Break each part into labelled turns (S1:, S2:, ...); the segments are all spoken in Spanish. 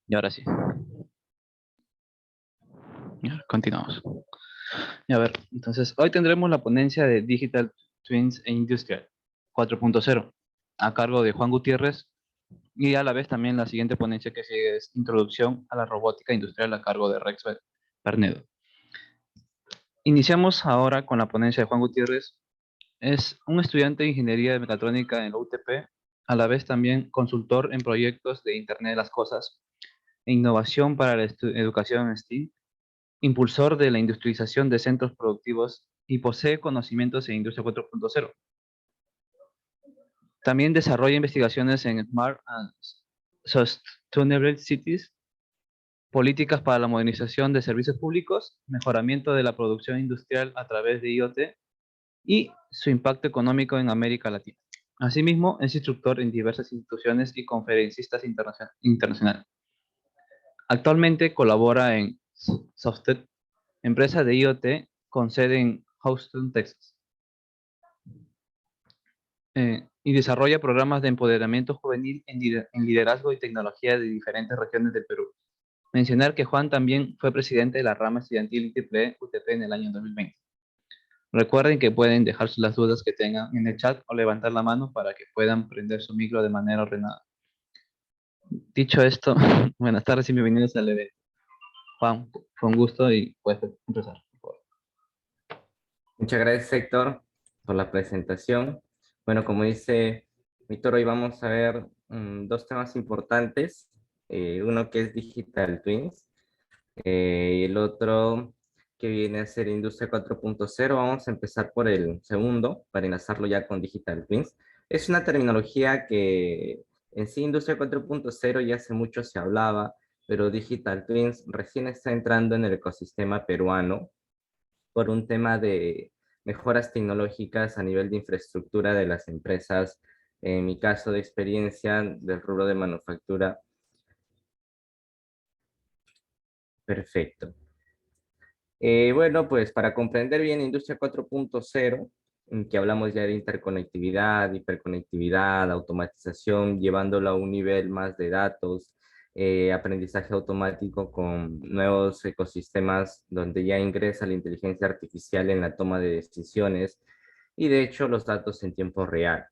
S1: Y ahora sí. Ya, continuamos. Y a ver, entonces, hoy tendremos la ponencia de Digital Twins e Industrial 4.0 a cargo de Juan Gutiérrez y a la vez también la siguiente ponencia que sigue es Introducción a la Robótica Industrial a cargo de Rex Bernedo. Iniciamos ahora con la ponencia de Juan Gutiérrez. Es un estudiante de Ingeniería de Mecatrónica en la UTP, a la vez también consultor en proyectos de Internet de las Cosas e innovación para la educación en STEAM, impulsor de la industrialización de centros productivos y posee conocimientos en Industria 4.0. También desarrolla investigaciones en Smart and Sustainable Cities, políticas para la modernización de servicios públicos, mejoramiento de la producción industrial a través de IoT y su impacto económico en América Latina. Asimismo, es instructor en diversas instituciones y conferencistas internacionales. Actualmente colabora en Softed, empresa de IoT con sede en Houston, Texas, y desarrolla programas de empoderamiento juvenil en liderazgo y tecnología de diferentes regiones del Perú. Mencionar que Juan también fue presidente de la rama estudiantil IEEE UTP en el año 2020. Recuerden que pueden dejar las dudas que tengan en el chat o levantar la mano para que puedan prender su micro de manera ordenada. Dicho esto, buenas tardes y bienvenidos al evento. Juan, fue un gusto y puedes empezar, por favor.
S2: Muchas gracias, Héctor, por la presentación. Bueno, como dice Víctor, hoy vamos a ver dos temas importantes. Uno que es Digital Twins y el otro que viene a ser Industria 4.0. Vamos a empezar por el segundo para enlazarlo ya con Digital Twins. Es una terminología que en sí Industria 4.0 ya hace mucho se hablaba, pero Digital Twins recién está entrando en el ecosistema peruano por un tema de mejoras tecnológicas a nivel de infraestructura de las empresas. En mi caso de experiencia del rubro de manufactura. Perfecto. Bueno, pues para comprender bien Industria 4.0, en que hablamos ya de interconectividad, hiperconectividad, automatización, llevándolo a un nivel más de datos, aprendizaje automático con nuevos ecosistemas donde ya ingresa la inteligencia artificial en la toma de decisiones y de hecho los datos en tiempo real.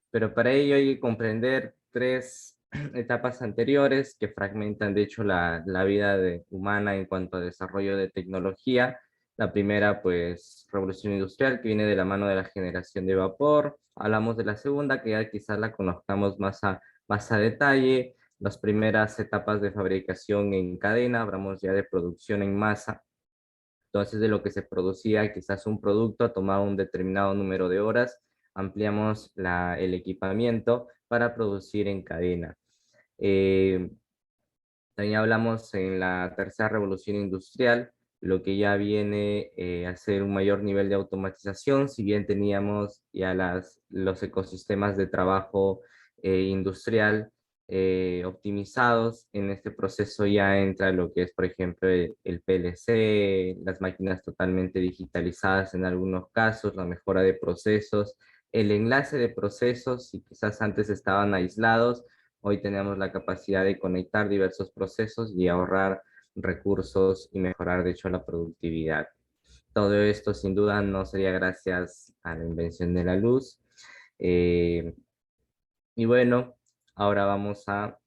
S2: Pero para ello hay que comprender tres etapas anteriores que fragmentan de hecho la vida humana en cuanto a desarrollo de tecnología. La primera, pues, revolución industrial, que viene de la mano de la generación de vapor. Hablamos de la segunda, que ya quizás la conozcamos más a detalle. Las primeras etapas de fabricación en cadena, hablamos ya de producción en masa. Entonces, de lo que se producía, quizás un producto tomaba un determinado número de horas, ampliamos el equipamiento para producir en cadena. Eh, También hablamos en la tercera revolución industrial, lo que ya viene a ser un mayor nivel de automatización, si bien teníamos ya los ecosistemas de trabajo industrial optimizados, en este proceso ya entra lo que es, por ejemplo, el PLC, las máquinas totalmente digitalizadas en algunos casos, la mejora de procesos, el enlace de procesos, si quizás antes estaban aislados, hoy tenemos la capacidad de conectar diversos procesos y ahorrar recursos y mejorar, de hecho, la productividad. Todo esto, sin duda, no sería gracias a la invención de la luz. Eh, y bueno, ahora vamos a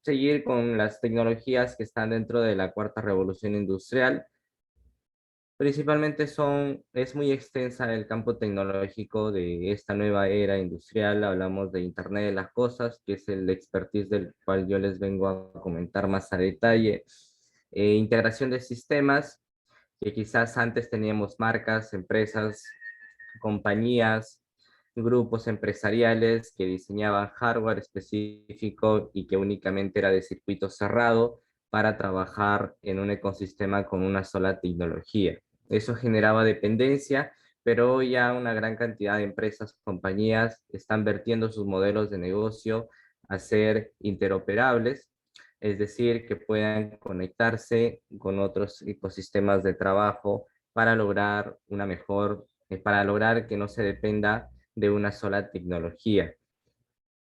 S2: seguir con las tecnologías que están dentro de la cuarta revolución industrial. Principalmente es muy extensa el campo tecnológico de esta nueva era industrial. Hablamos de Internet de las Cosas, que es el expertise del cual yo les vengo a comentar más a detalle. Integración de sistemas, que quizás antes teníamos marcas, empresas, compañías, grupos empresariales que diseñaban hardware específico y que únicamente era de circuito cerrado para trabajar en un ecosistema con una sola tecnología. Eso generaba dependencia, pero hoy ya una gran cantidad de empresas, compañías están vertiendo sus modelos de negocio a ser interoperables, es decir, que puedan conectarse con otros ecosistemas de trabajo para lograr para lograr que no se dependa de una sola tecnología.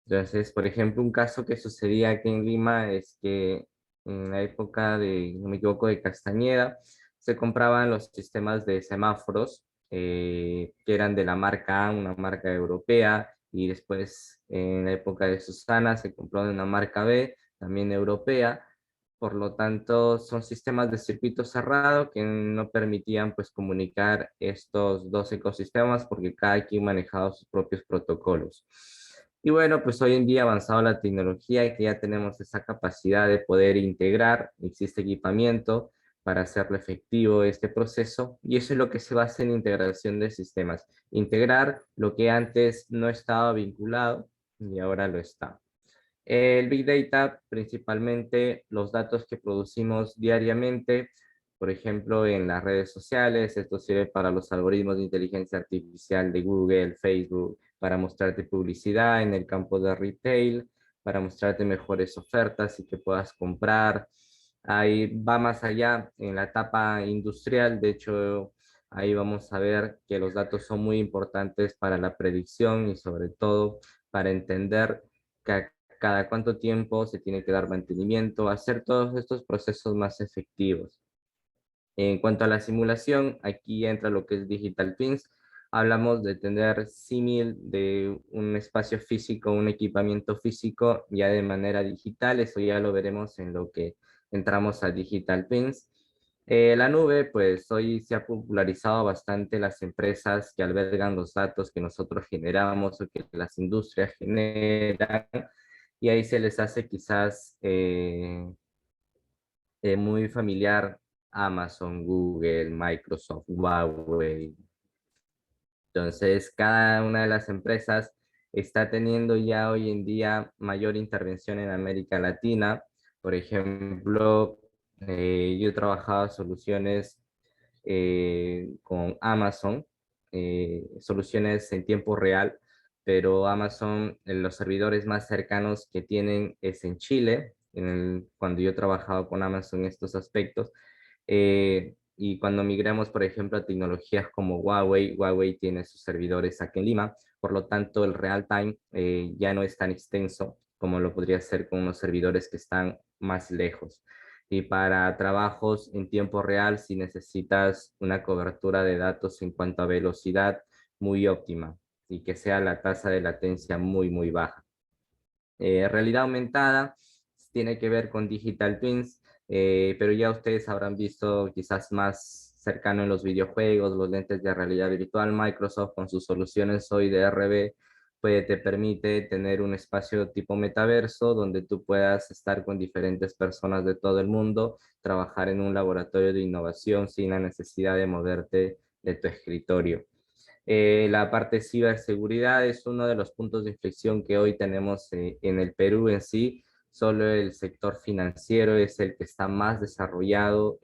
S2: Entonces, por ejemplo, un caso que sucedía aquí en Lima es que en la época de, no me equivoco, de Castañeda, se compraban los sistemas de semáforos que eran de la marca A, una marca europea, y después en la época de Susana se compró de una marca B, también europea. Por lo tanto, son sistemas de circuito cerrado que no permitían pues comunicar estos dos ecosistemas porque cada quien manejaba sus propios protocolos. Y bueno, pues hoy en día ha avanzado la tecnología y que ya tenemos esa capacidad de poder integrar, existe equipamiento para hacerlo efectivo este proceso, y eso es lo que se basa en integración de sistemas. Integrar lo que antes no estaba vinculado y ahora lo está. El Big Data, principalmente los datos que producimos diariamente, por ejemplo, en las redes sociales. Esto sirve para los algoritmos de inteligencia artificial de Google, Facebook, para mostrarte publicidad en el campo de retail, para mostrarte mejores ofertas y que puedas comprar. Ahí va más allá en la etapa industrial. De hecho, ahí vamos a ver que los datos son muy importantes para la predicción y sobre todo para entender que cada cuánto tiempo se tiene que dar mantenimiento, hacer todos estos procesos más efectivos. En cuanto a la simulación, aquí entra lo que es Digital Twins. Hablamos de tener símil de un espacio físico, un equipamiento físico ya de manera digital. Eso ya lo veremos en lo que entramos a Digital Twins. La nube, pues hoy se ha popularizado bastante las empresas que albergan los datos que nosotros generamos o que las industrias generan, y ahí se les hace quizás muy familiar Amazon, Google, Microsoft, Huawei. Entonces, cada una de las empresas está teniendo ya hoy en día mayor intervención en América Latina. Por ejemplo, yo he trabajado soluciones con Amazon, soluciones en tiempo real, pero Amazon, los servidores más cercanos que tienen es en Chile, cuando yo he trabajado con Amazon en estos aspectos. Y cuando migramos, por ejemplo, a tecnologías como Huawei, Huawei tiene sus servidores aquí en Lima, por lo tanto el real time ya no es tan extenso como lo podría ser con unos servidores que están más lejos. Y para trabajos en tiempo real, si necesitas una cobertura de datos en cuanto a velocidad muy óptima y que sea la tasa de latencia muy, muy baja. Realidad aumentada tiene que ver con Digital Twins, pero ya ustedes habrán visto quizás más cercano en los videojuegos, los lentes de realidad virtual. Microsoft con sus soluciones hoy de RB pues, te permite tener un espacio tipo metaverso donde tú puedas estar con diferentes personas de todo el mundo, trabajar en un laboratorio de innovación sin la necesidad de moverte de tu escritorio. La parte de ciberseguridad es uno de los puntos de inflexión que hoy tenemos en el Perú en sí. Solo el sector financiero es el que está más desarrollado,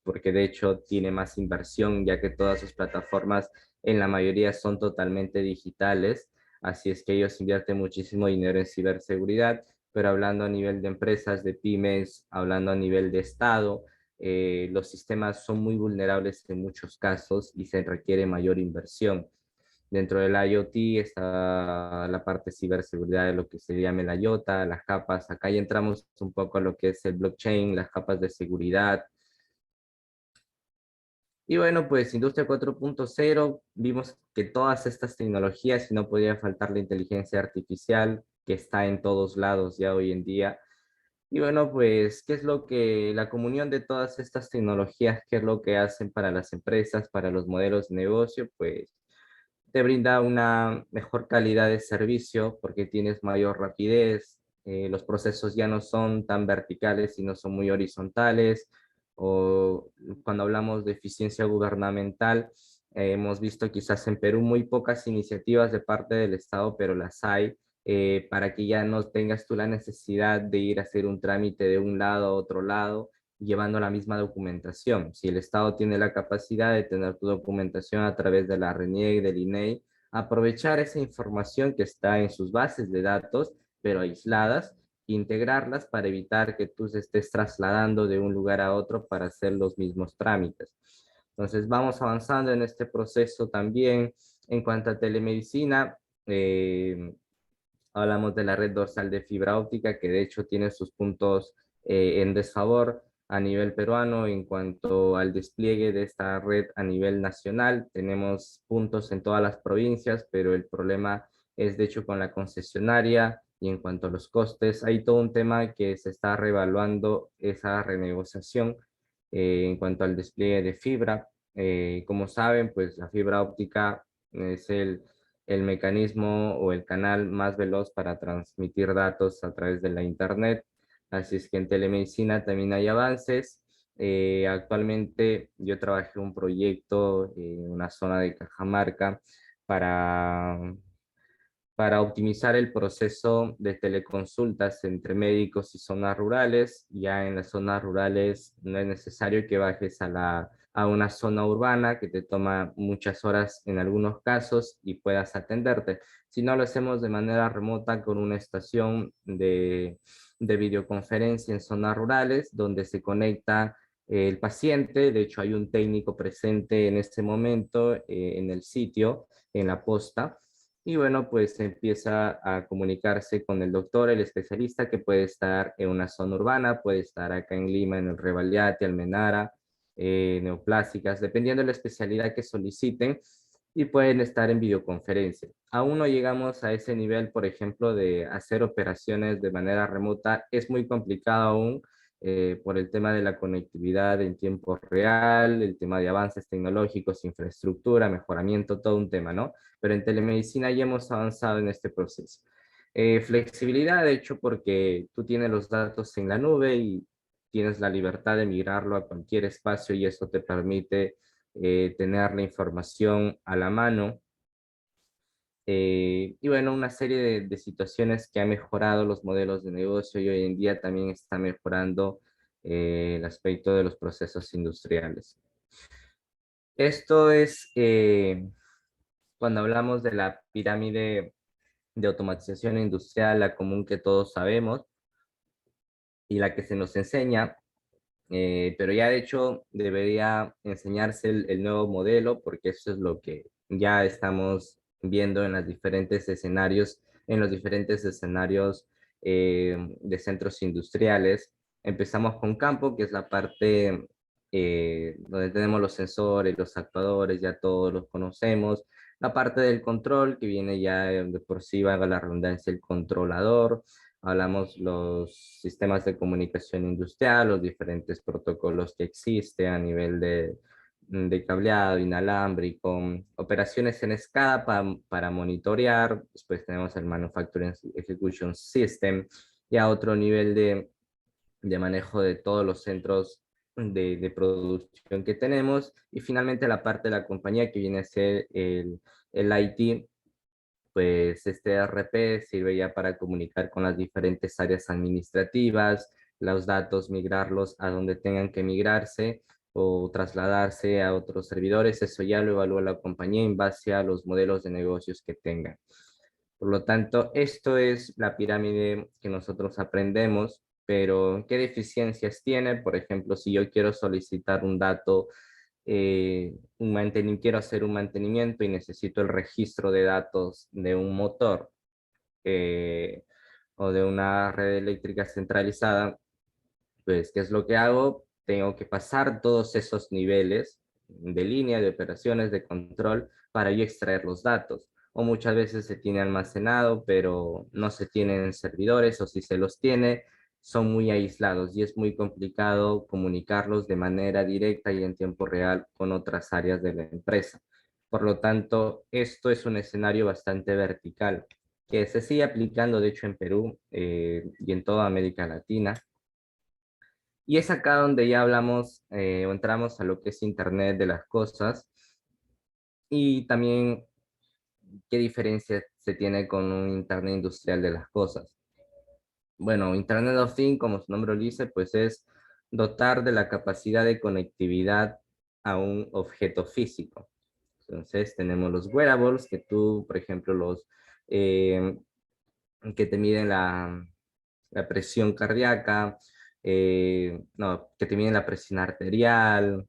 S2: porque de hecho tiene más inversión, ya que todas sus plataformas en la mayoría son totalmente digitales. Así es que ellos invierten muchísimo dinero en ciberseguridad, pero hablando a nivel de empresas, de pymes, hablando a nivel de Estado, los sistemas son muy vulnerables en muchos casos y se requiere mayor inversión. Dentro del IoT está la parte de ciberseguridad de lo que se llama la IOTA, las capas. Acá ya entramos un poco a lo que es el blockchain, las capas de seguridad. Y bueno, pues Industria 4.0, vimos que todas estas tecnologías, y no podía faltar la inteligencia artificial, que está en todos lados ya hoy en día. Y bueno, pues, ¿qué es lo que la comunión de todas estas tecnologías, qué es lo que hacen para las empresas, para los modelos de negocio? Pues te brinda una mejor calidad de servicio porque tienes mayor rapidez, los procesos ya no son tan verticales, sino son muy horizontales, o cuando hablamos de eficiencia gubernamental, hemos visto quizás en Perú muy pocas iniciativas de parte del Estado, pero las hay, para que ya no tengas tú la necesidad de ir a hacer un trámite de un lado a otro lado, llevando la misma documentación. Si el Estado tiene la capacidad de tener tu documentación a través de la RENIEC, del INEI, aprovechar esa información que está en sus bases de datos, pero aisladas, integrarlas para evitar que tú se estés trasladando de un lugar a otro para hacer los mismos trámites. Entonces vamos avanzando en este proceso también. En cuanto a telemedicina, hablamos de la red dorsal de fibra óptica, que de hecho tiene sus puntos en desfavor a nivel peruano en cuanto al despliegue de esta red a nivel nacional. Tenemos puntos en todas las provincias, pero el problema es de hecho con la concesionaria y en cuanto a los costes, hay todo un tema que se está reevaluando esa renegociación en cuanto al despliegue de fibra. Como saben, pues la fibra óptica es el mecanismo o el canal más veloz para transmitir datos a través de la Internet. Así es que en telemedicina también hay avances. Actualmente yo trabajé un proyecto en una zona de Cajamarca para para optimizar el proceso de teleconsultas entre médicos y zonas rurales. Ya en las zonas rurales no es necesario que bajes a una zona urbana que te toma muchas horas en algunos casos y puedas atenderte. Si no, lo hacemos de manera remota con una estación de videoconferencia en zonas rurales donde se conecta el paciente. De hecho, hay un técnico presente en este momento en el sitio, en la posta, y bueno, pues empieza a comunicarse con el doctor, el especialista, que puede estar en una zona urbana, puede estar acá en Lima, en el Revalliati, Almenara, neoplásicas, dependiendo de la especialidad que soliciten, y pueden estar en videoconferencia. Aún no llegamos a ese nivel, por ejemplo, de hacer operaciones de manera remota. Es muy complicado aún por el tema de la conectividad en tiempo real, el tema de avances tecnológicos, infraestructura, mejoramiento, todo un tema, ¿no? Pero en telemedicina ya hemos avanzado en este proceso. Flexibilidad, de hecho, porque tú tienes los datos en la nube y tienes la libertad de migrarlo a cualquier espacio y eso te permite tener la información a la mano. Y bueno, una serie de situaciones que ha mejorado los modelos de negocio y hoy en día también está mejorando el aspecto de los procesos industriales. Esto es cuando hablamos de la pirámide de automatización industrial, la común que todos sabemos y la que se nos enseña, pero ya de hecho debería enseñarse el nuevo modelo porque eso es lo que ya estamos viendo en los diferentes escenarios, de centros industriales. Empezamos con campo, que es la parte donde tenemos los sensores, los actuadores, ya todos los conocemos. La parte del control, que viene ya de por sí, valga la redundancia, el controlador. Hablamos los sistemas de comunicación industrial, los diferentes protocolos que existen a nivel de cableado, inalámbrico, operaciones en escala para monitorear. Después tenemos el Manufacturing Execution System, y a otro nivel de manejo de todos los centros de producción que tenemos. Y finalmente la parte de la compañía que viene a ser el IT, pues este ERP sirve ya para comunicar con las diferentes áreas administrativas, los datos, migrarlos a donde tengan que migrarse o trasladarse a otros servidores. Eso ya lo evalúa la compañía en base a los modelos de negocios que tengan. Por lo tanto, esto es la pirámide que nosotros aprendemos, pero ¿qué deficiencias tiene? Por ejemplo, si yo quiero solicitar un dato, quiero hacer un mantenimiento y necesito el registro de datos de un motor eh, o de una red eléctrica centralizada, pues, ¿qué es lo que hago? Tengo que pasar todos esos niveles de línea, de operaciones, de control para yo extraer los datos. O muchas veces se tiene almacenado, pero no se tienen servidores, o si se los tiene, son muy aislados y es muy complicado comunicarlos de manera directa y en tiempo real con otras áreas de la empresa. Por lo tanto, esto es un escenario bastante vertical que se sigue aplicando, de hecho, en Perú y en toda América Latina. Y es acá donde ya hablamos o entramos a lo que es Internet de las cosas y también qué diferencia se tiene con un Internet industrial de las cosas. Bueno, Internet of Things, como su nombre lo dice, pues es dotar de la capacidad de conectividad a un objeto físico. Entonces tenemos los wearables, que tú, por ejemplo, eh, que te miden la presión cardíaca, no, que te miden la presión arterial.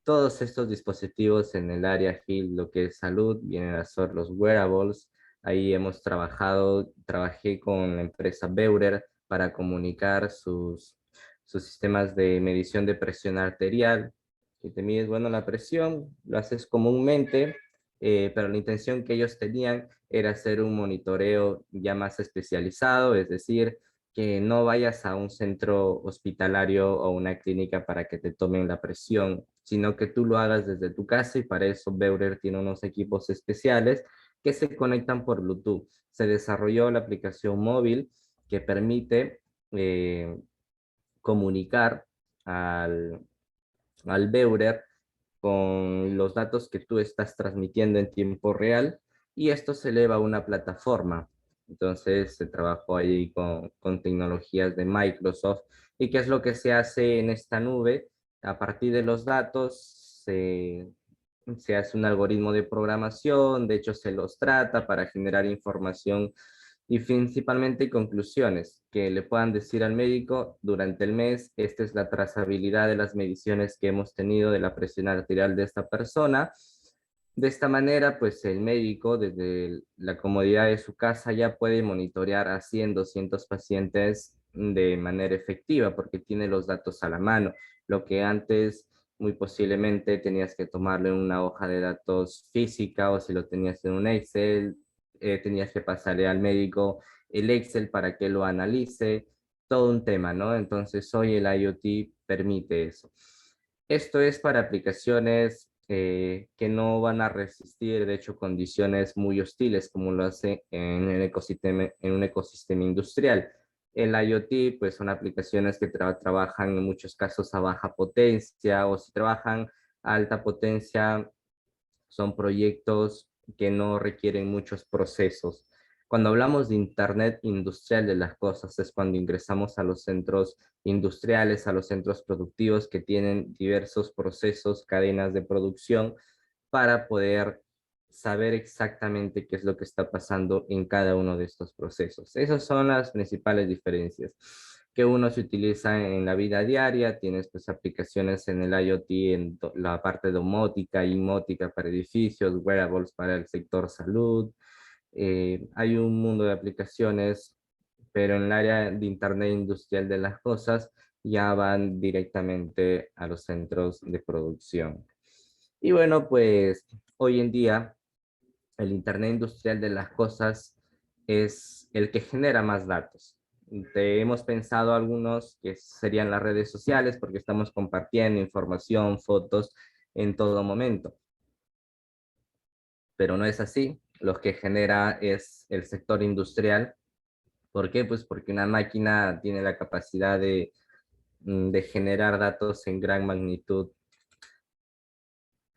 S2: Todos estos dispositivos en el área GIL, lo que es salud, vienen a ser los wearables. Ahí hemos trabajé con la empresa Beurer para comunicar sus sistemas de medición de presión arterial, que te mides, bueno, la presión, lo haces comúnmente, pero la intención que ellos tenían era hacer un monitoreo ya más especializado, es decir, que no vayas a un centro hospitalario o una clínica para que te tomen la presión, sino que tú lo hagas desde tu casa, y para eso Beurer tiene unos equipos especiales que se conectan por Bluetooth. Se desarrolló la aplicación móvil que permite comunicar al, al Beurer con los datos que tú estás transmitiendo en tiempo real, y esto se eleva a una plataforma. Entonces se trabajó ahí con tecnologías de Microsoft. ¿Y qué es lo que se hace en esta nube? A partir de los datos se hace un algoritmo de programación, de hecho se los trata para generar información y principalmente conclusiones que le puedan decir al médico durante el mes: esta es la trazabilidad de las mediciones que hemos tenido de la presión arterial de esta persona. De esta manera, pues el médico desde la comodidad de su casa ya puede monitorear a 100, 200 pacientes de manera efectiva, porque tiene los datos a la mano, lo que antes muy posiblemente tenías que tomarlo en una hoja de datos física, o si lo tenías en un Excel, tenías que pasarle al médico el Excel para que lo analice, todo un tema, ¿no? Entonces hoy el IoT permite eso. Esto es para aplicaciones que no van a resistir, de hecho, condiciones muy hostiles como lo hace en un ecosistema industrial. El IoT, pues son aplicaciones que trabajan en muchos casos a baja potencia, o si trabajan a alta potencia, son proyectos que no requieren muchos procesos. Cuando hablamos de Internet industrial de las cosas, es cuando ingresamos a los centros industriales, a los centros productivos que tienen diversos procesos, cadenas de producción, para poder saber exactamente qué es lo que está pasando en cada uno de estos procesos. Esas son las principales diferencias que uno se utiliza en la vida diaria. Tienes pues aplicaciones en el IoT, en la parte domótica, inmótica para edificios, wearables para el sector salud. Hay un mundo de aplicaciones, pero en el área de Internet industrial de las cosas ya van directamente a los centros de producción. Y bueno, pues hoy en día el Internet industrial de las cosas es el que genera más datos. Hemos pensado algunos que serían las redes sociales, porque estamos compartiendo información, fotos en todo momento. Pero no es así. Lo que genera es el sector industrial. ¿Por qué? Pues porque una máquina tiene la capacidad de generar datos en gran magnitud.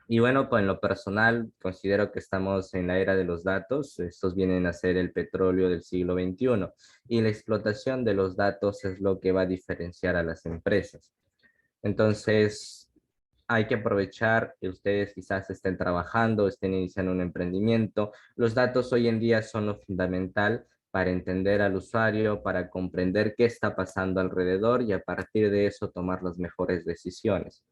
S2: Y bueno, pues en lo personal considero que estamos en la era de los datos. Estos vienen a ser el petróleo del siglo XXI, y la explotación de los datos es lo que va a diferenciar a las empresas. Entonces, hay que aprovechar que ustedes quizás estén trabajando, estén iniciando un emprendimiento. Los datos hoy en día son lo fundamental para entender al usuario, para comprender qué está pasando alrededor, y a partir de eso tomar las mejores decisiones.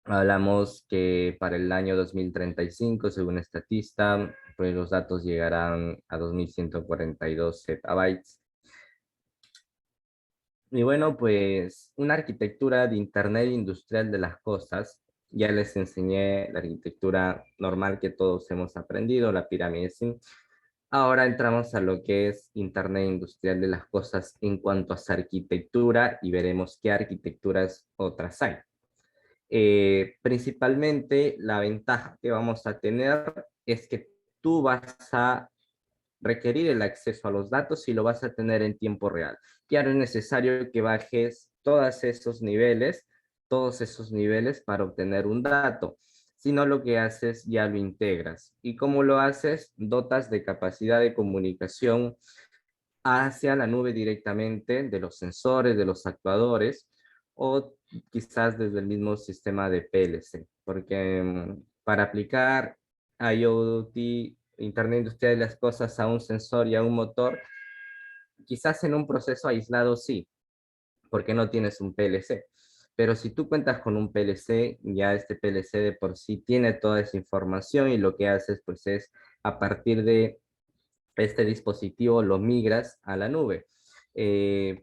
S2: Hablamos que para el año 2035, según Statista, pues los datos llegarán a 2142 zettabytes. Y bueno, pues una arquitectura de Internet industrial de las cosas. Ya les enseñé la arquitectura normal que todos hemos aprendido, la pirámide Sim. Ahora entramos a lo que es Internet industrial de las cosas en cuanto a su arquitectura, y veremos qué arquitecturas otras hay. Principalmente la ventaja que vamos a tener es que tú vas a requerir el acceso a los datos y lo vas a tener en tiempo real. Ya no es necesario que bajes todos esos niveles para obtener un dato, sino lo que haces ya lo integras. ¿Y cómo lo haces? Dotas de capacidad de comunicación hacia la nube directamente de los sensores, de los actuadores, o quizás desde el mismo sistema de PLC, porque para aplicar IoT, Internet Industrial de las Cosas, a un sensor y a un motor, quizás en un proceso aislado sí, porque no tienes un PLC. Pero si tú cuentas con un PLC, ya este PLC de por sí tiene toda esa información, y lo que haces pues es, a partir de este dispositivo, lo migras a la nube.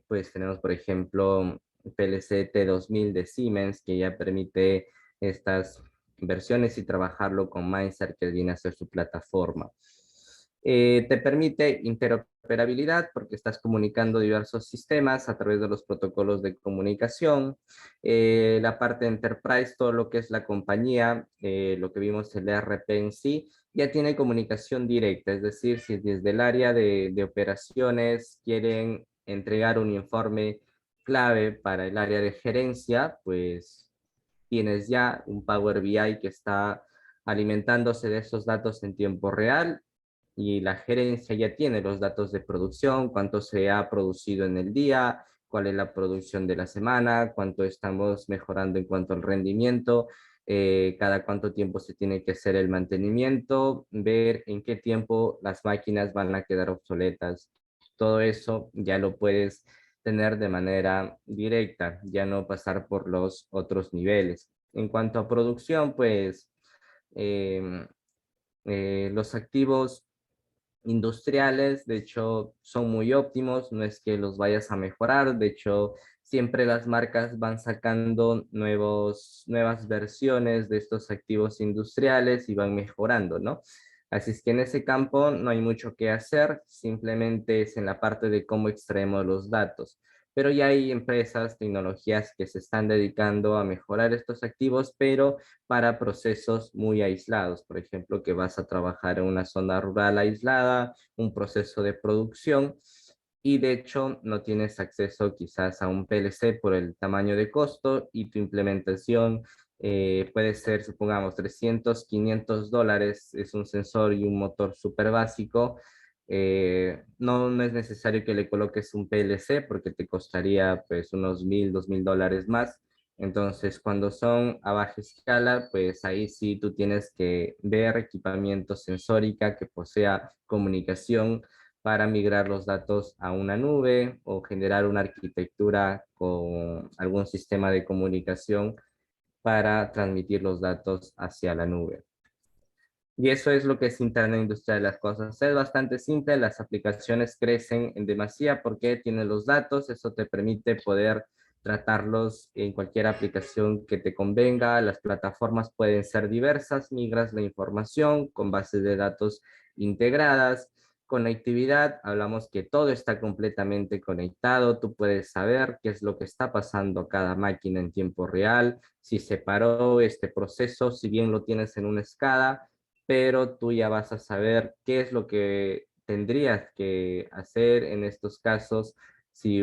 S2: Pues tenemos, por ejemplo, PLC T2000 de Siemens, que ya permite estas versiones y trabajarlo con Mindset, que viene a ser su plataforma. Te permite interoperabilidad porque estás comunicando diversos sistemas a través de los protocolos de comunicación. La parte de Enterprise, todo lo que es la compañía, lo que vimos el ERP en sí, ya tiene comunicación directa, es decir, si desde el área de operaciones quieren entregar un informe clave para el área de gerencia, pues tienes ya un Power BI que está alimentándose de esos datos en tiempo real y la gerencia ya tiene los datos de producción, cuánto se ha producido en el día, cuál es la producción de la semana, cuánto estamos mejorando en cuanto al rendimiento, cada cuánto tiempo se tiene que hacer el mantenimiento, ver en qué tiempo las máquinas van a quedar obsoletas. Todo eso ya lo puedes tener de manera directa, ya no pasar por los otros niveles. En cuanto a producción, pues em, los activos industriales, de hecho, son muy óptimos, no es que los vayas a mejorar, de hecho, siempre las marcas van sacando nuevas versiones de estos activos industriales y van mejorando, ¿no? Así es que en ese campo no hay mucho que hacer, simplemente es en la parte de cómo extraemos los datos. Pero ya hay empresas, tecnologías que se están dedicando a mejorar estos activos, pero para procesos muy aislados. Por ejemplo, que vas a trabajar en una zona rural aislada, un proceso de producción y de hecho no tienes acceso quizás a un PLC por el tamaño de costo y tu implementación puede ser, supongamos, $300, $500, es un sensor y un motor súper básico. No es necesario que le coloques un PLC porque te costaría pues unos $1,000, $2,000 más. Entonces, cuando son a baja escala, pues ahí sí tú tienes que ver equipamiento sensórica que posea comunicación para migrar los datos a una nube o generar una arquitectura con algún sistema de comunicación para transmitir los datos hacia la nube. Y eso es lo que es Internet Industrial de las Cosas. Es bastante simple, las aplicaciones crecen en demasía porque tienen los datos, eso te permite poder tratarlos en cualquier aplicación que te convenga. Las plataformas pueden ser diversas, migras la información con bases de datos integradas. Conectividad, hablamos que todo está completamente conectado, tú puedes saber qué es lo que está pasando a cada máquina en tiempo real, si se paró este proceso, si bien lo tienes en una escala, pero tú ya vas a saber qué es lo que tendrías que hacer en estos casos si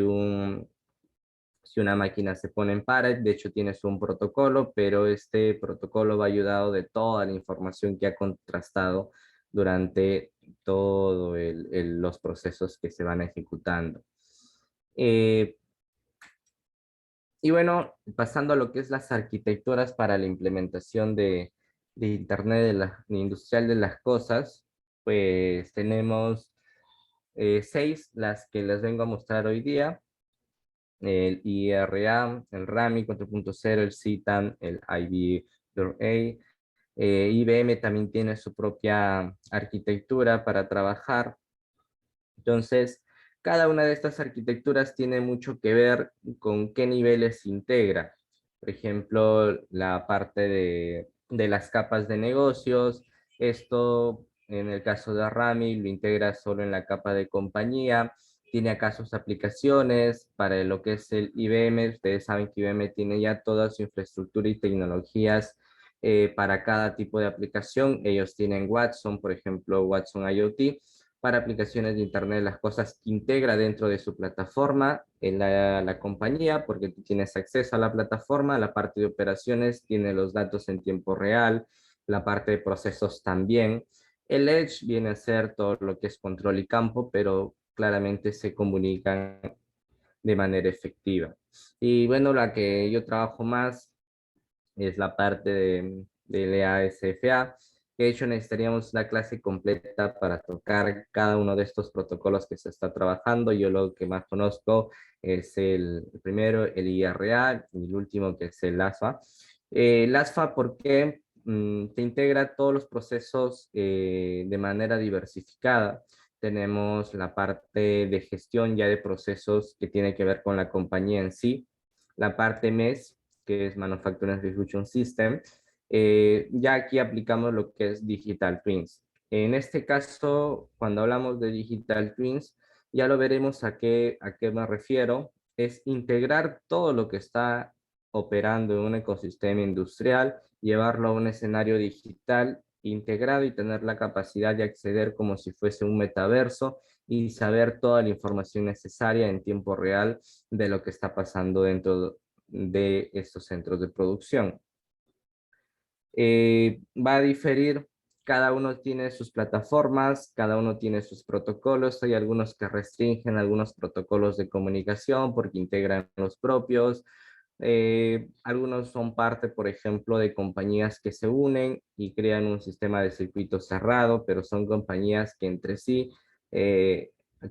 S2: si una máquina se pone en pared. De hecho, tienes un protocolo, pero este protocolo va ayudado de toda la información que ha contrastado durante todos los procesos que se van ejecutando. Eh, y bueno, pasando a lo que es las arquitecturas para la implementación de Internet industrial de las cosas, pues tenemos 6, las que les vengo a mostrar hoy día: el IRA, el RAMI 4.0, el CITAN, el IBA. IBM también tiene su propia arquitectura para trabajar. Entonces, cada una de estas arquitecturas tiene mucho que ver con qué niveles se integra. Por ejemplo, la parte de las capas de negocios. Esto, en el caso de Rami, lo integra solo en la capa de compañía. Tiene acá sus aplicaciones para lo que es el IBM. Ustedes saben que IBM tiene ya toda su infraestructura y tecnologías para cada tipo de aplicación. Ellos tienen Watson, por ejemplo, Watson IoT, para aplicaciones de Internet de las cosas que integra dentro de su plataforma en la compañía, porque tú tienes acceso a la plataforma. La parte de operaciones tiene los datos en tiempo real, la parte de procesos también. El Edge viene a ser todo lo que es control y campo, pero claramente se comunican de manera efectiva. Y bueno, la que yo trabajo más es la parte de ASFA. De hecho, necesitaríamos una clase completa para tocar cada uno de estos protocolos que se está trabajando. Yo lo que más conozco es el primero, el IRA, y el último, que es el ASFA. El ASFA, porque te integra todos los procesos de manera diversificada. tenemos la parte de gestión ya de procesos que tiene que ver con la compañía en sí, la parte MES, que es Manufacturing Execution System. Ya aquí aplicamos lo que es Digital Twins. En este caso, cuando hablamos de Digital Twins, ya lo veremos a qué me refiero. Es integrar todo lo que está operando en un ecosistema industrial, llevarlo a un escenario digital integrado y tener la capacidad de acceder como si fuese un metaverso y saber toda la información necesaria en tiempo real de lo que está pasando dentro de estos centros de producción. Va a diferir, cada uno tiene sus plataformas, cada uno tiene sus protocolos, hay algunos que restringen algunos protocolos de comunicación porque integran los propios, algunos son parte, por ejemplo, de compañías que se unen y crean un sistema de circuito cerrado, pero son compañías que entre sí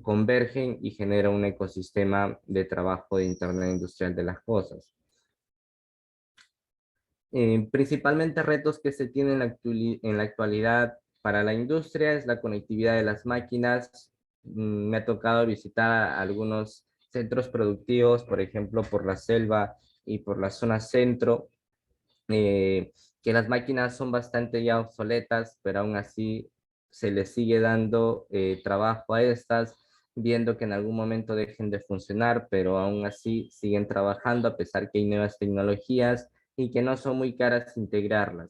S2: convergen y generan un ecosistema de trabajo de Internet Industrial de las Cosas. Principalmente retos que se tienen en la actualidad para la industria es la conectividad de las máquinas. Me ha tocado visitar algunos centros productivos, por ejemplo, por la selva y por la zona centro, que las máquinas son bastante ya obsoletas, pero aún así se les sigue dando trabajo a estas, viendo que en algún momento dejen de funcionar, pero aún así siguen trabajando a pesar que hay nuevas tecnologías y que no son muy caras integrarlas,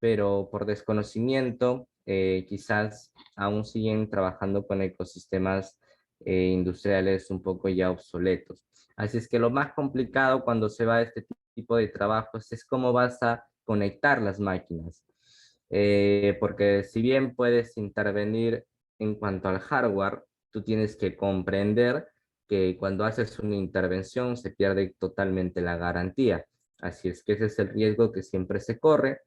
S2: pero por desconocimiento quizás aún siguen trabajando con ecosistemas industriales un poco ya obsoletos. Así es que lo más complicado cuando se va a este tipo de trabajos es cómo vas a conectar las máquinas. Porque si bien puedes intervenir en cuanto al hardware, tú tienes que comprender que cuando haces una intervención se pierde totalmente la garantía. Así es que ese es el riesgo que siempre se corre.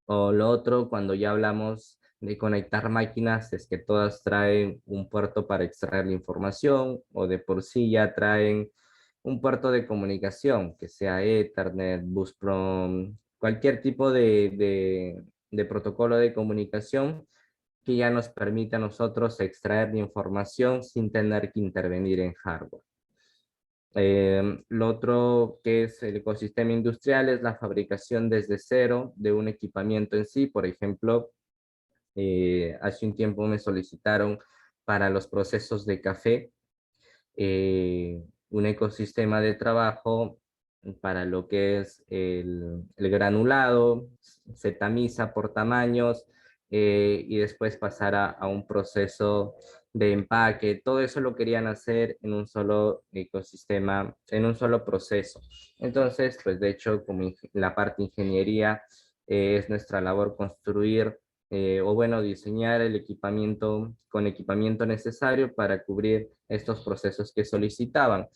S2: O lo otro, cuando ya hablamos de conectar máquinas, es que todas traen un puerto para extraer la información o de por sí ya traen un puerto de comunicación, que sea Ethernet, Busprom, cualquier tipo de protocolo de comunicación que ya nos permite a nosotros extraer la información sin tener que intervenir en hardware. Lo otro que es el ecosistema industrial es la fabricación desde cero de un equipamiento en sí. Por ejemplo, hace un tiempo me solicitaron para los procesos de café un ecosistema de trabajo para lo que es el granulado, se tamiza por tamaños y después pasar a un proceso de empaque. Todo eso lo querían hacer en un solo ecosistema, en un solo proceso. Entonces, pues de hecho, como la parte ingeniería, es nuestra labor construir o bueno, diseñar el equipamiento con equipamiento necesario para cubrir estos procesos que solicitaban.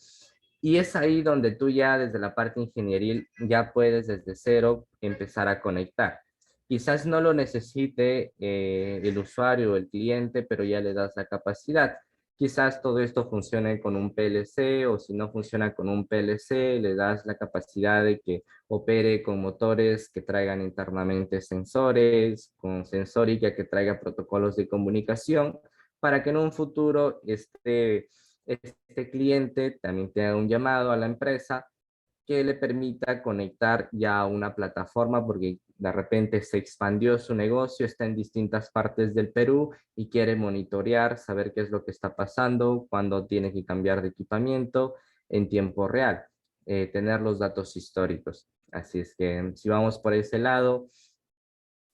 S2: Y es ahí donde tú ya desde la parte ingenieril ya puedes desde cero empezar a conectar. Quizás no lo necesite el usuario o el cliente, pero ya le das la capacidad. Quizás todo esto funcione con un PLC o si no funciona con un PLC, le das la capacidad de que opere con motores que traigan internamente sensores, con sensórica que traiga protocolos de comunicación, para que en un futuro este cliente también tenga un llamado a la empresa que le permita conectar ya a una plataforma porque de repente se expandió su negocio, está en distintas partes del Perú y quiere monitorear, saber qué es lo que está pasando, cuándo tiene que cambiar de equipamiento en tiempo real, tener los datos históricos. Así es que si vamos por ese lado,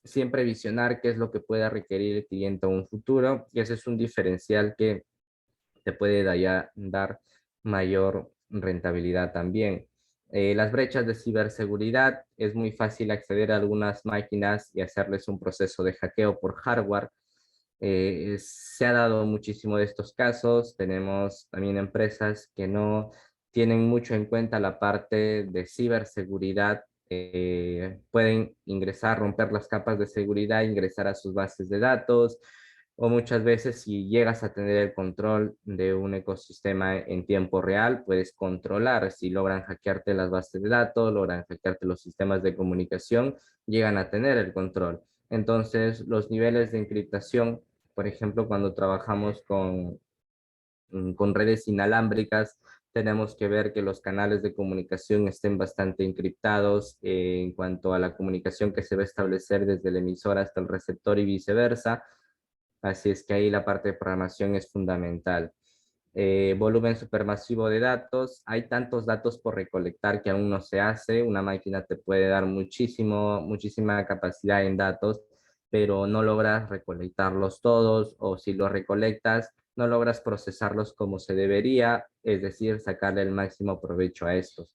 S2: siempre visionar qué es lo que pueda requerir el cliente en un futuro y ese es un diferencial que te puede dar mayor rentabilidad también. Las brechas de ciberseguridad, es muy fácil acceder a algunas máquinas y hacerles un proceso de hackeo por hardware. Se ha dado muchísimo de estos casos. Tenemos también empresas que no tienen mucho en cuenta la parte de ciberseguridad. Pueden ingresar, romper las capas de seguridad, ingresar a sus bases de datos, o muchas veces si llegas a tener el control de un ecosistema en tiempo real, puedes controlar si logran hackearte las bases de datos, logran hackearte los sistemas de comunicación, llegan a tener el control. Entonces, los niveles de encriptación Por ejemplo, cuando trabajamos con redes inalámbricas, tenemos que ver que los canales de comunicación estén bastante encriptados en cuanto a la comunicación que se va a establecer desde el emisor hasta el receptor y viceversa. Así es que ahí la parte de programación es fundamental. Volumen supermasivo de datos. Hay tantos datos por recolectar que aún no se hace. Una máquina te puede dar muchísima capacidad en datos, pero no logras recolectarlos todos, o si los recolectas, no logras procesarlos como se debería, es decir, sacarle el máximo provecho a estos.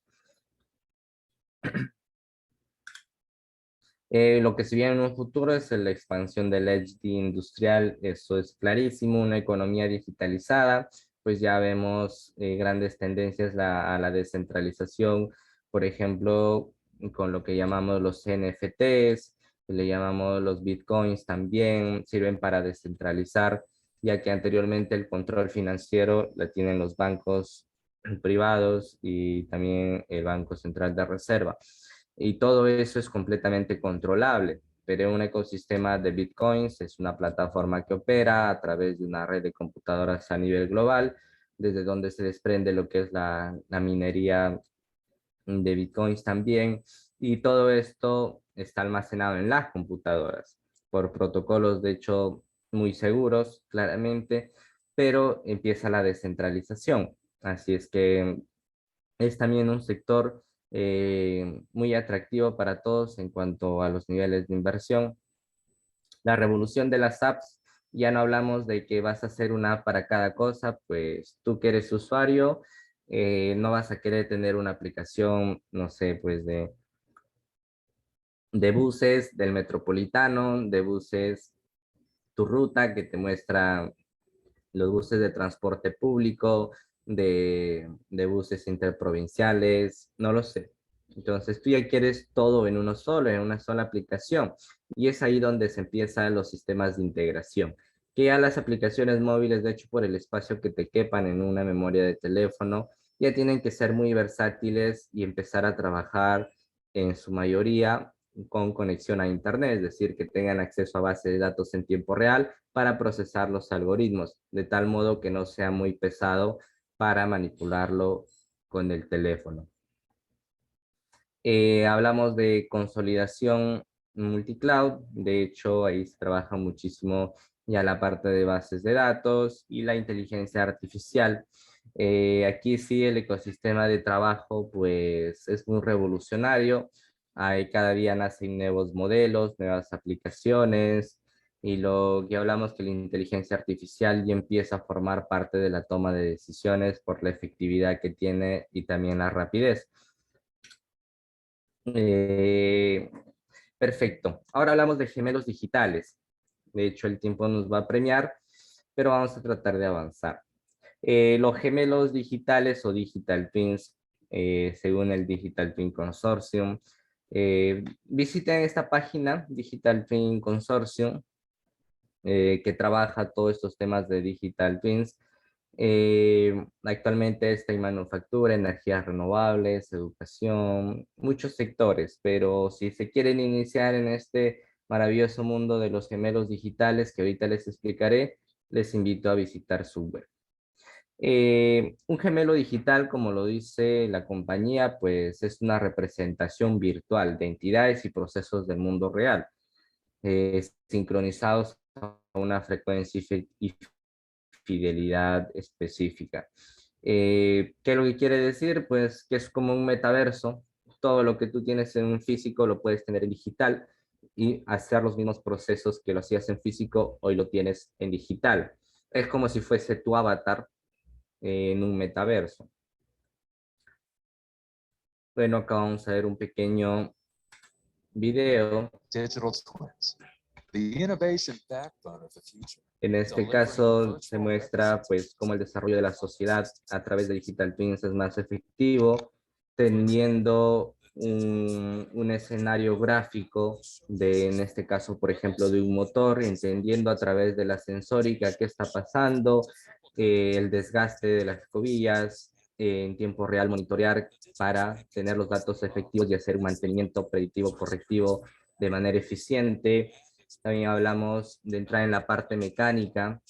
S2: Lo que se viene en un futuro es la expansión del edge industrial, eso es clarísimo, una economía digitalizada, pues ya vemos grandes tendencias a la descentralización, por ejemplo, con lo que llamamos los NFTs, le llamamos los bitcoins también, sirven para descentralizar, ya que anteriormente el control financiero la tienen los bancos privados y también el Banco Central de Reserva. Y todo eso es completamente controlable, pero un ecosistema de Bitcoins es una plataforma que opera a través de una red de computadoras a nivel global, desde donde se desprende lo que es la minería de Bitcoins también, y todo esto está almacenado en las computadoras por protocolos, de hecho, muy seguros, claramente, pero empieza la descentralización. Así es que es también un sector muy atractivo para todos en cuanto a los niveles de inversión. La revolución de las apps, ya no hablamos de que vas a hacer una app para cada cosa, pues tú que eres usuario, no vas a querer tener una aplicación, no sé, pues de buses, del metropolitano, de buses, tu ruta que te muestra los buses de transporte público, de buses interprovinciales, no lo sé. Entonces tú ya quieres todo en uno solo, en una sola aplicación. Y es ahí donde se empiezan los sistemas de integración. Que ya las aplicaciones móviles, de hecho, por el espacio que te quepan en una memoria de teléfono, ya tienen que ser muy versátiles y empezar a trabajar en su mayoría con conexión a Internet, es decir, que tengan acceso a base de datos en tiempo real para procesar los algoritmos, de tal modo que no sea muy pesado para manipularlo con el teléfono. Hablamos de consolidación multicloud, de hecho ahí se trabaja muchísimo ya la parte de bases de datos y la inteligencia artificial. Aquí sí el ecosistema de trabajo pues es muy revolucionario, cada día nacen nuevos modelos, nuevas aplicaciones, y lo que hablamos que la inteligencia artificial ya empieza a formar parte de la toma de decisiones por la efectividad que tiene y también la rapidez. Eh, Perfecto. Ahora hablamos de gemelos digitales. De hecho, el tiempo nos va a premiar, pero vamos a tratar de avanzar. Los gemelos digitales o digital twins, según el Digital Twin Consortium, visiten esta página, Digital Twin Consortium, que trabaja todos estos temas de digital twins. Actualmente está en manufactura, energías renovables, educación, muchos sectores, pero si se quieren iniciar en este maravilloso mundo de los gemelos digitales que ahorita les explicaré, les invito a visitar su web. Un gemelo digital, como lo dice la compañía, pues es una representación virtual de entidades y procesos del mundo real, sincronizados a una frecuencia y fidelidad específica. ¿Qué es lo que quiere decir? Pues que es como un metaverso. Todo lo que tú tienes en físico lo puedes tener en digital y hacer los mismos procesos que lo hacías en físico, hoy lo tienes en digital. Es como si fuese tu avatar en un metaverso. Bueno, acá vamos a ver un pequeño video.
S3: Digital twins, the innovation backbone of the future.
S2: En este caso se muestra pues cómo el desarrollo de la sociedad a través de Digital Twins es más efectivo, teniendo un escenario gráfico de, en este caso, por ejemplo, de un motor, entendiendo a través de la sensórica qué está pasando, el desgaste de las escobillas, en tiempo real monitorear para tener los datos efectivos y hacer un mantenimiento predictivo correctivo de manera eficiente. También hablamos de entrar en la parte mecánica,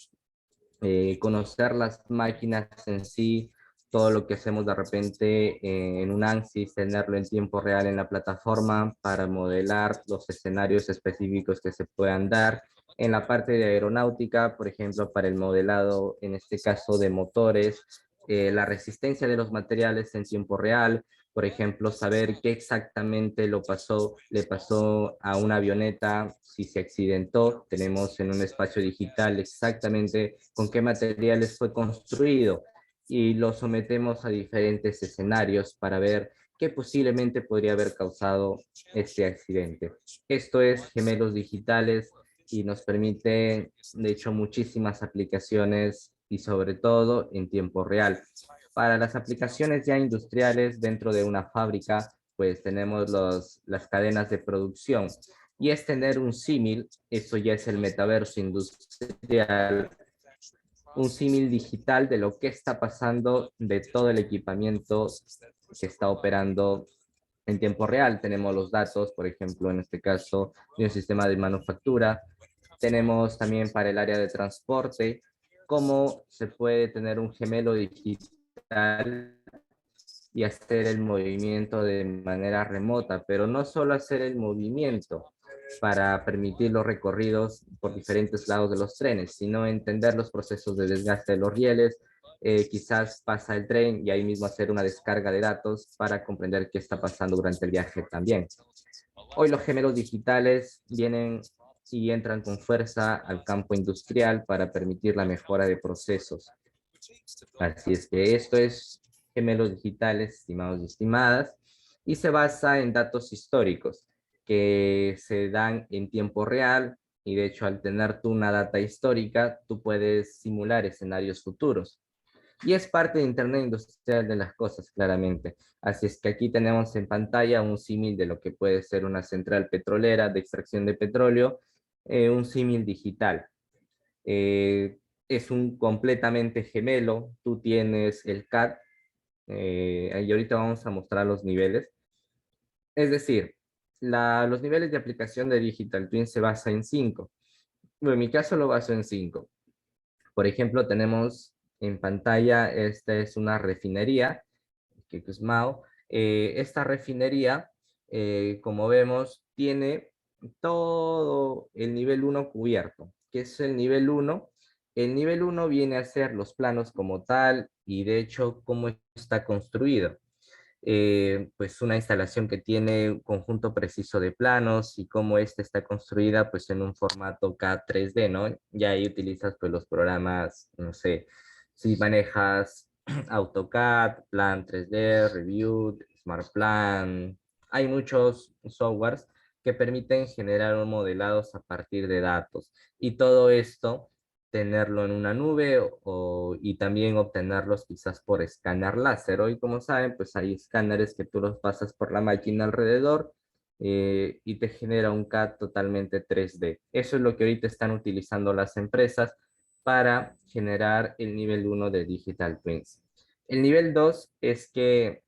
S2: conocer las máquinas en sí, todo lo que hacemos de repente en un ANSYS, tenerlo en tiempo real en la plataforma para modelar los escenarios específicos que se puedan dar. En la parte de aeronáutica, por ejemplo, para el modelado, en este caso de motores, la resistencia de los materiales en tiempo real, por ejemplo, saber qué exactamente le pasó a una avioneta, si se accidentó, tenemos en un espacio digital exactamente con qué materiales fue construido y lo sometemos a diferentes escenarios para ver qué posiblemente podría haber causado este accidente. Esto es gemelos digitales y nos permite, de hecho, muchísimas aplicaciones y sobre todo en tiempo real. Para las aplicaciones ya industriales dentro de una fábrica, pues tenemos las cadenas de producción y es tener un símil, eso ya es el metaverso industrial, un símil digital de lo que está pasando de todo el equipamiento que está operando en tiempo real. Tenemos los datos, por ejemplo, en este caso, de un sistema de manufactura. Tenemos también para el área de transporte, cómo se puede tener un gemelo digital y hacer el movimiento de manera remota, pero no solo hacer el movimiento para permitir los recorridos por diferentes lados de los trenes, sino entender los procesos de desgaste de los rieles, quizás pasa el tren y ahí mismo hacer una descarga de datos para comprender qué está pasando durante el viaje también. Hoy los gemelos digitales vienen y entran con fuerza al campo industrial para permitir la mejora de procesos. Así es que esto es gemelos digitales, estimados y estimadas, y se basa en datos históricos que se dan en tiempo real y de hecho al tener tú una data histórica, tú puedes simular escenarios futuros. Y es parte de Internet Industrial de las Cosas, claramente. Así es que aquí tenemos en pantalla un símil de lo que puede ser una central petrolera de extracción de petróleo, un símil digital. Eh, es un completamente gemelo, tú tienes el CAD, y ahorita vamos a mostrar los niveles. Es decir, los niveles de aplicación de Digital Twin se basa en 5. Bueno, en mi caso lo baso en 5. Por ejemplo, tenemos en pantalla, esta es una refinería, que es MAO. Esta refinería, como vemos, tiene todo el nivel 1 cubierto. ¿Qué es el nivel 1? El nivel 1 viene a ser los planos como tal y de hecho cómo está construido. Pues una instalación que tiene un conjunto preciso de planos y cómo esta está construida pues en un formato CAD 3D, ¿no? Ya ahí utilizas pues los programas, no sé, si manejas AutoCAD, Plan 3D, Review, SmartPlan, hay muchos softwares que permiten generar modelados a partir de datos y todo esto tenerlo en una nube y también obtenerlos quizás por escáner láser. Hoy, como saben, pues hay escáneres que tú los pasas por la máquina alrededor y te genera un CAD totalmente 3D. Eso es lo que ahorita están utilizando las empresas para generar el nivel 1 de Digital Twins. El nivel 2 es que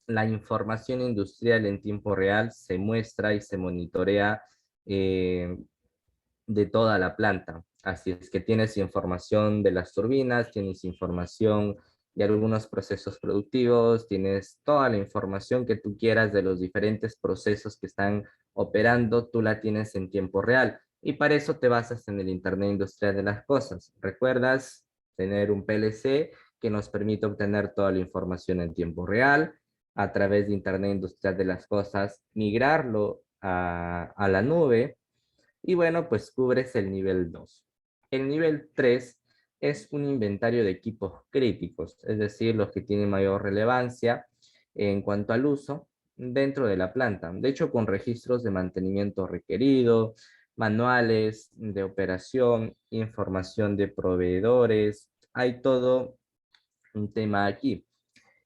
S2: la información industrial en tiempo real se muestra y se monitorea de toda la planta. Así es que tienes información de las turbinas, tienes información de algunos procesos productivos, tienes toda la información que tú quieras de los diferentes procesos que están operando, tú la tienes en tiempo real. Y para eso te basas en el Internet Industrial de las Cosas. ¿Recuerdas tener un PLC que nos permite obtener toda la información en tiempo real a través de Internet Industrial de las Cosas, migrarlo a la nube? Y bueno, pues cubres el nivel 2. El nivel 3 es un inventario de equipos críticos, es decir, los que tienen mayor relevancia en cuanto al uso dentro de la planta. De hecho, con registros de mantenimiento requerido, manuales de operación, información de proveedores, hay todo un tema aquí.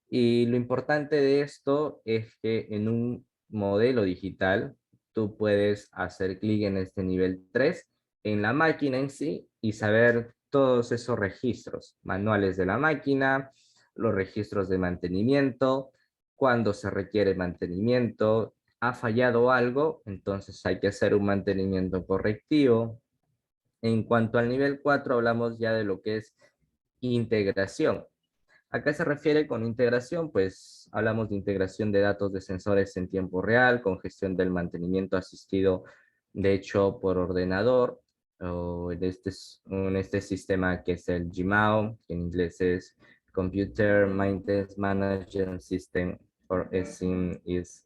S2: Y lo importante de esto es que en un modelo digital, tú puedes hacer clic en este nivel 3 en la máquina en sí y saber todos esos registros, manuales de la máquina, los registros de mantenimiento, cuándo se requiere mantenimiento, ha fallado algo, entonces hay que hacer un mantenimiento correctivo. En cuanto al nivel 4, hablamos ya de lo que es integración. ¿A qué se refiere con integración? Pues hablamos de integración de datos de sensores en tiempo real, con gestión del mantenimiento asistido, de hecho, por ordenador, o en este sistema que es el GMAO, que en inglés es Computer Maintenance Management System, or SIM-IS.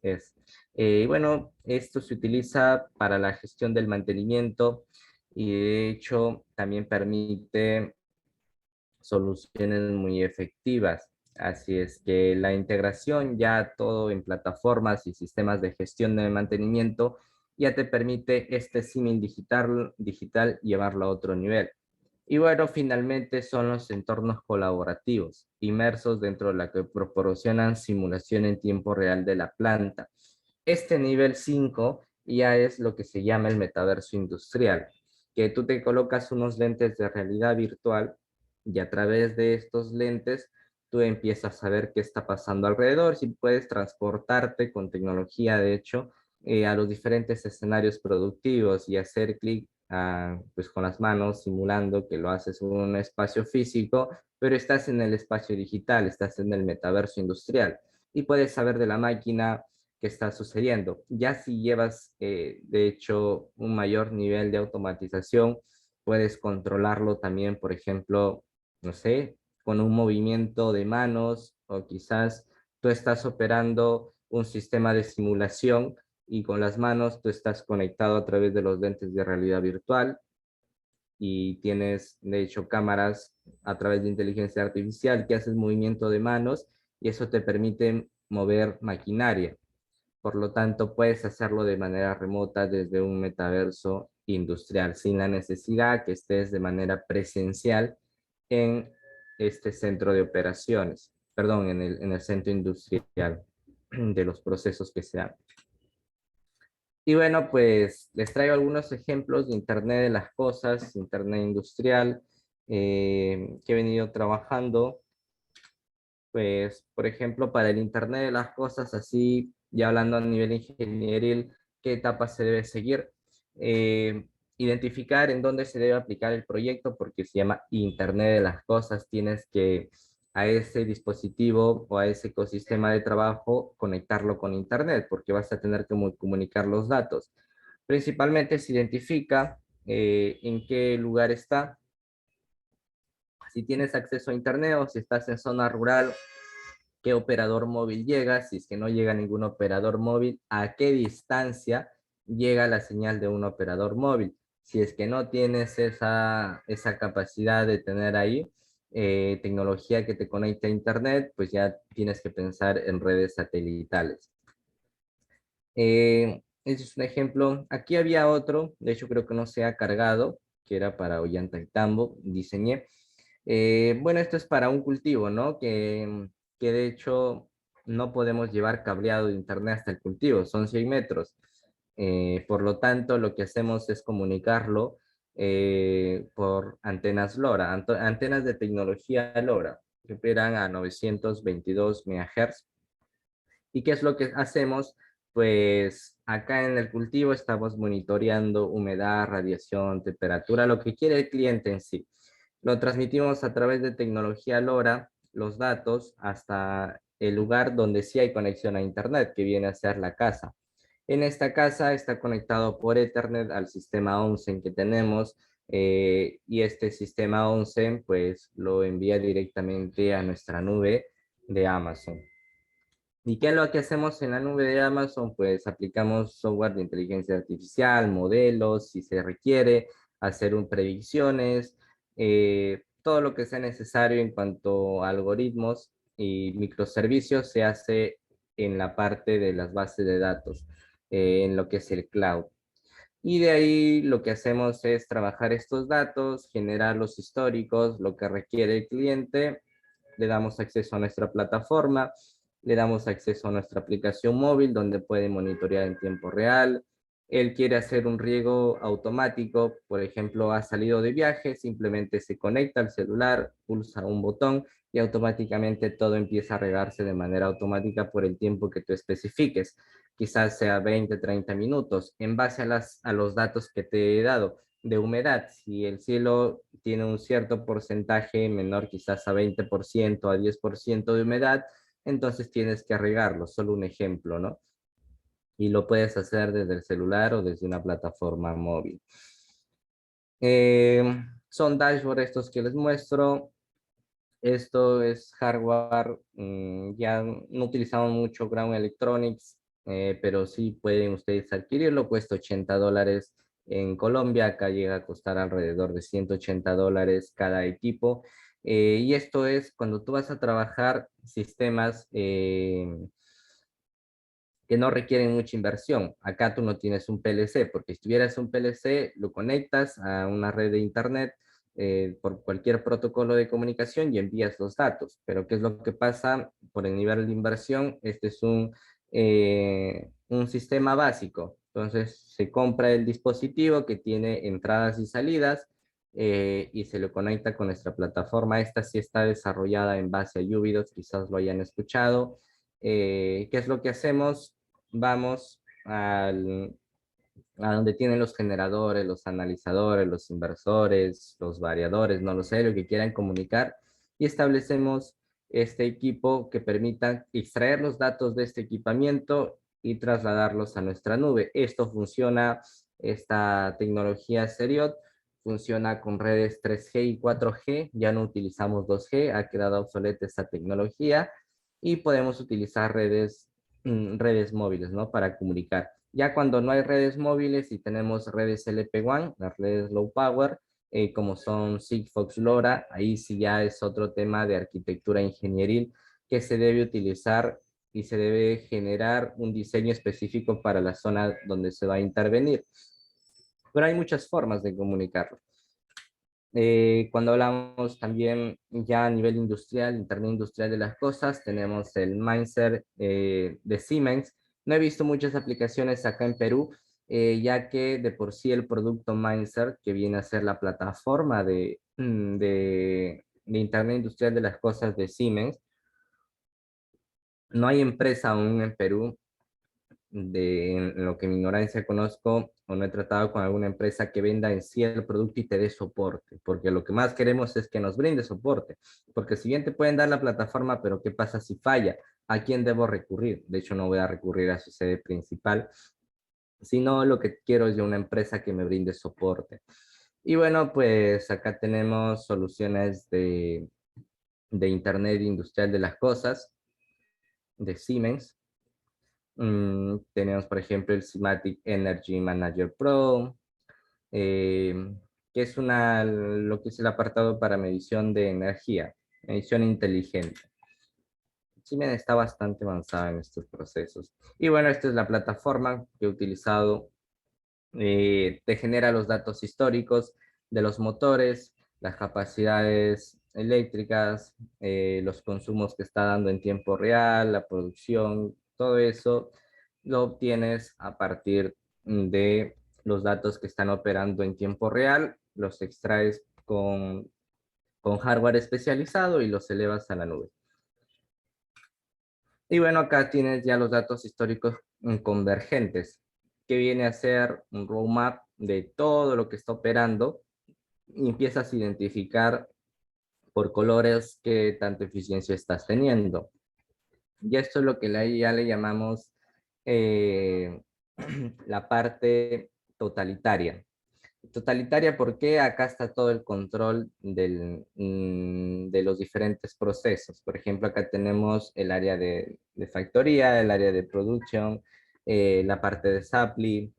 S2: Bueno, esto se utiliza para la gestión del mantenimiento y de hecho también permite soluciones muy efectivas. Así es que la integración ya todo en plataformas y sistemas de gestión de mantenimiento ya te permite este símil digital llevarlo a otro nivel. Y bueno, finalmente son los entornos colaborativos, inmersos dentro de la que proporcionan simulación en tiempo real de la planta. Este nivel 5 ya es lo que se llama el metaverso industrial, que tú te colocas unos lentes de realidad virtual y a través de estos lentes tú empiezas a ver qué está pasando alrededor, si puedes transportarte con tecnología, de hecho, a los diferentes escenarios productivos y hacer clic pues con las manos, simulando que lo haces en un espacio físico, pero estás en el espacio digital, estás en el metaverso industrial y puedes saber de la máquina qué está sucediendo. Ya si llevas, de hecho, un mayor nivel de automatización, puedes controlarlo también, por ejemplo, no sé, con un movimiento de manos o quizás tú estás operando un sistema de simulación y con las manos tú estás conectado a través de los lentes de realidad virtual y tienes, de hecho, cámaras a través de inteligencia artificial que haces movimiento de manos y eso te permite mover maquinaria. Por lo tanto, puedes hacerlo de manera remota desde un metaverso industrial, sin la necesidad que estés de manera presencial en este centro de operaciones, perdón, en el centro industrial de los procesos que se dan. Y bueno, pues les traigo algunos ejemplos de Internet de las cosas, Internet industrial, que he venido trabajando. Pues, por ejemplo, para el Internet de las cosas, así, ya hablando a nivel ingenieril, ¿qué etapa se debe seguir? Identificar en dónde se debe aplicar el proyecto, porque se llama Internet de las cosas. Tienes que a ese dispositivo o a ese ecosistema de trabajo conectarlo con Internet, porque vas a tener que comunicar los datos. Principalmente se identifica en qué lugar está, si tienes acceso a Internet o si estás en zona rural, qué operador móvil llega, si es que no llega ningún operador móvil, a qué distancia llega la señal de un operador móvil. Si es que no tienes esa capacidad de tener ahí tecnología que te conecte a Internet, pues ya tienes que pensar en redes satelitales. Ese es un ejemplo. Aquí había otro, de hecho creo que no se ha cargado, que era para Ollantaytambo, diseñé. Bueno, esto es para un cultivo, ¿no? Que de hecho no podemos llevar cableado de internet hasta el cultivo, son 100 metros. Por lo tanto, lo que hacemos es comunicarlo por antenas LoRa, antenas de tecnología LoRa, que operan a 922 MHz. ¿Y qué es lo que hacemos? Pues acá en el cultivo estamos monitoreando humedad, radiación, temperatura, lo que quiere el cliente en sí. Lo transmitimos a través de tecnología LoRa, los datos, hasta el lugar donde sí hay conexión a Internet, que viene a ser la casa. En esta casa está conectado por Ethernet al sistema ONSEN que tenemos, y este sistema ONSEN pues lo envía directamente a nuestra nube de Amazon. ¿Y qué es lo que hacemos en la nube de Amazon? Pues aplicamos software de inteligencia artificial, modelos, si se requiere, hacer predicciones, todo lo que sea necesario en cuanto a algoritmos y microservicios se hace en la parte de las bases de datos, en lo que es el cloud. Y de ahí lo que hacemos es trabajar estos datos, generar los históricos, lo que requiere el cliente, le damos acceso a nuestra plataforma, le damos acceso a nuestra aplicación móvil donde puede monitorear en tiempo real, Él quiere hacer un riego automático, por ejemplo, ha salido de viaje, simplemente se conecta al celular, pulsa un botón y automáticamente todo empieza a regarse de manera automática por el tiempo que tú especifiques. Quizás sea 20, 30 minutos, en base a los datos que te he dado de humedad. Si el cielo tiene un cierto porcentaje menor, quizás a 20%, a 10% de humedad, entonces tienes que regarlo, solo un ejemplo, ¿no? Y lo puedes hacer desde el celular o desde una plataforma móvil. Eh, Son dashboards estos que les muestro. Esto es hardware, ya no utilizamos mucho Ground Electronics, pero sí pueden ustedes adquirirlo, cuesta $80 en Colombia, acá llega a costar alrededor de $180 cada equipo. Y esto es cuando tú vas a trabajar sistemas que no requieren mucha inversión. Acá tú no tienes un PLC, porque si tuvieras un PLC, lo conectas a una red de internet por cualquier protocolo de comunicación y envías los datos. Pero ¿qué es lo que pasa por el nivel de inversión? Este es un sistema básico. Entonces se compra el dispositivo que tiene entradas y salidas y se lo conecta con nuestra plataforma. Esta sí está desarrollada en base a Ubidos, quizás lo hayan escuchado. ¿Qué es lo que hacemos? Vamos a donde tienen los generadores, los analizadores, los inversores, los variadores, no lo sé, lo que quieran comunicar, y establecemos este equipo que permita extraer los datos de este equipamiento y trasladarlos a nuestra nube. Esto funciona, esta tecnología Seriot funciona con redes 3G y 4G, ya no utilizamos 2G, ha quedado obsoleta esta tecnología y podemos utilizar redes móviles, ¿no? Para comunicar. Ya cuando no hay redes móviles y tenemos redes LP WAN, las redes low power, como son Sigfox LoRa, ahí sí ya es otro tema de arquitectura ingenieril que se debe utilizar y se debe generar un diseño específico para la zona donde se va a intervenir. Pero hay muchas formas de comunicarlo. Cuando hablamos también ya a nivel industrial, Internet industrial de las cosas, tenemos el Mindset de Siemens. No he visto muchas aplicaciones acá en Perú, ya que de por sí el producto Mindset, que viene a ser la plataforma de Internet industrial de las cosas de Siemens, no hay empresa aún en Perú en lo que mi ignorancia conozco o no he tratado con alguna empresa que venda en sí el producto y te dé soporte, porque lo que más queremos es que nos brinde soporte, porque si bien te pueden dar la plataforma, pero ¿qué pasa si falla? ¿A quién debo recurrir? De hecho, no voy a recurrir a su sede principal, sino lo que quiero es de una empresa que me brinde soporte. Y bueno, pues acá tenemos soluciones de Internet Industrial de las Cosas, de Siemens. Tenemos, por ejemplo, el Simatic Energy Manager Pro, eh, que es lo que es el apartado para medición de energía, medición inteligente. Siemens está bastante avanzada en estos procesos. Y bueno, esta es la plataforma que he utilizado. Te genera los datos históricos de los motores, las capacidades eléctricas, los consumos que está dando en tiempo real, la producción, todo eso lo obtienes a partir de los datos que están operando en tiempo real, los extraes con hardware especializado y los elevas a la nube. Y bueno, acá tienes ya los datos históricos convergentes, que viene a ser un roadmap de todo lo que está operando y empiezas a identificar por colores qué tanta eficiencia estás teniendo. Y esto es lo que ya le llamamos eh, la parte totalitaria. Totalitaria porque acá está todo el control de los diferentes procesos. Por ejemplo, acá tenemos el área de factoría, el área de producción, la parte de supply,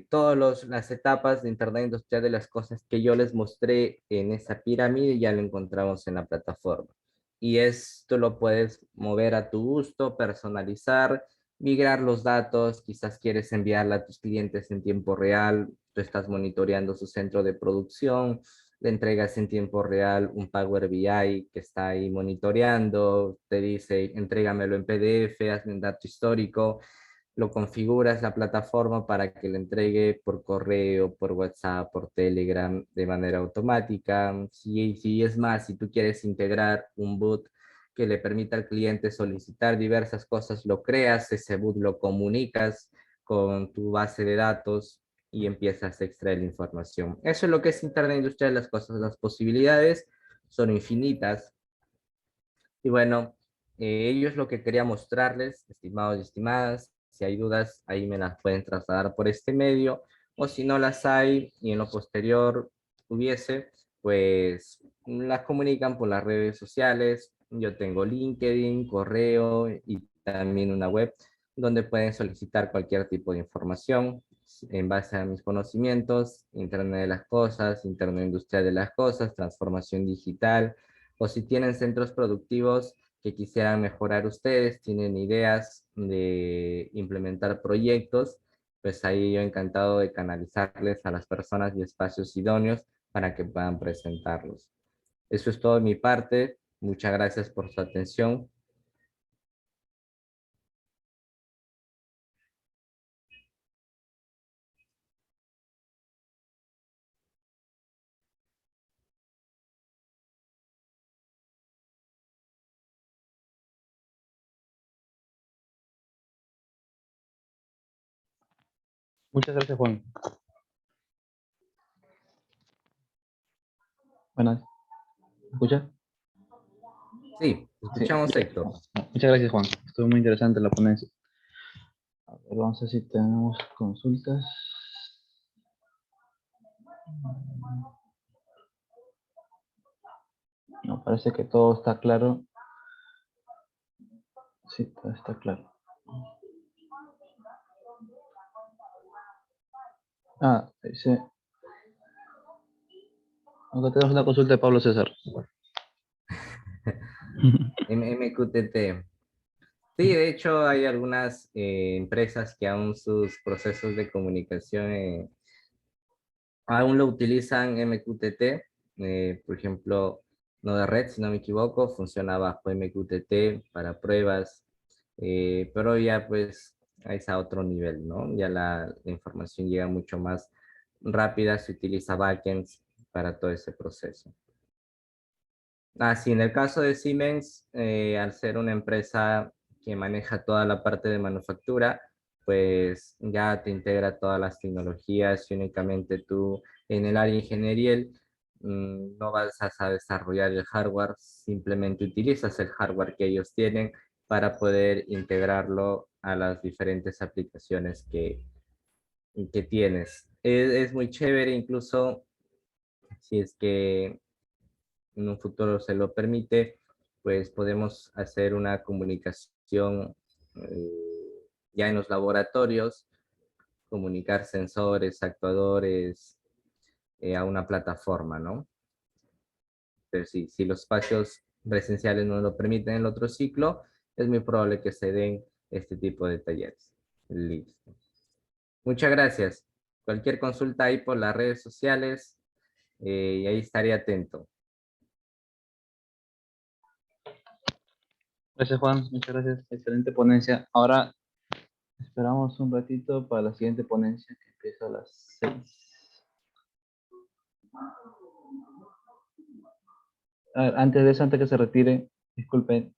S2: todas las etapas de Internet Industrial de las cosas que yo les mostré en esa pirámide ya lo encontramos en la plataforma. Y esto lo puedes mover a tu gusto, personalizar, migrar los datos, quizás quieres enviarla a tus clientes en tiempo real, tú estás monitoreando su centro de producción, le entregas en tiempo real un Power BI que está ahí monitoreando, te dice, entrégamelo en PDF, hazme un dato histórico, lo configuras la plataforma para que le entregue por correo, por WhatsApp, por Telegram de manera automática. Si es más, si tú quieres integrar un bot que le permita al cliente solicitar diversas cosas, lo creas, ese bot lo comunicas con tu base de datos y empiezas a extraer la información. Eso es lo que es Internet Industrial, las cosas, las posibilidades son infinitas. Y bueno, ello es lo que quería mostrarles, estimados y estimadas. Si hay dudas, ahí me las pueden trasladar por este medio, o si no las hay y en lo posterior hubiese, pues las comunican por las redes sociales. Yo tengo LinkedIn, correo y también una web donde pueden solicitar cualquier tipo de información en base a mis conocimientos, Internet de las cosas, Internet industrial de las cosas, transformación digital, o si tienen centros productivos que quisieran mejorar ustedes, tienen ideas de implementar proyectos, pues ahí yo encantado de canalizarles a las personas y espacios idóneos para que puedan presentarlos. Eso es todo de mi parte. Muchas gracias por su atención.
S1: Muchas gracias, Juan. Buenas. ¿Me escucha?
S2: Sí,
S1: Sí.
S2: escuchamos, Héctor.
S1: Muchas gracias, Juan. Estuvo muy interesante la ponencia. A ver, vamos a ver si tenemos consultas. No, parece que todo está claro. Sí, todo está claro. Ah, dice. Acá tenemos una consulta de Pablo César.
S2: MQTT. Sí, de hecho hay algunas empresas que aún sus procesos de comunicación aún lo utilizan MQTT. Por ejemplo, Node-RED, si no me equivoco, funciona bajo MQTT para pruebas, pero ya pues es a otro nivel, ¿no? Ya la información llega mucho más rápida, se utiliza backends para todo ese proceso. Sí, en el caso de Siemens, al ser una empresa que maneja toda la parte de manufactura, pues ya te integra todas las tecnologías y únicamente tú en el área ingenierial no vas a desarrollar el hardware, simplemente utilizas el hardware que ellos tienen para poder integrarlo a las diferentes aplicaciones que tienes. Es muy chévere, incluso si es que en un futuro se lo permite, pues podemos hacer una comunicación ya en los laboratorios, comunicar sensores, actuadores a una plataforma, ¿no? Pero sí, si los espacios presenciales no lo permiten en el otro ciclo, es muy probable que se den este tipo de talleres. Listo. Muchas gracias. Cualquier consulta ahí por las redes sociales y ahí estaré atento.
S1: Gracias, Juan. Muchas gracias. Excelente ponencia. Ahora esperamos un ratito para la siguiente ponencia que empieza a las 6. A ver, antes de eso, antes que se retire, disculpen.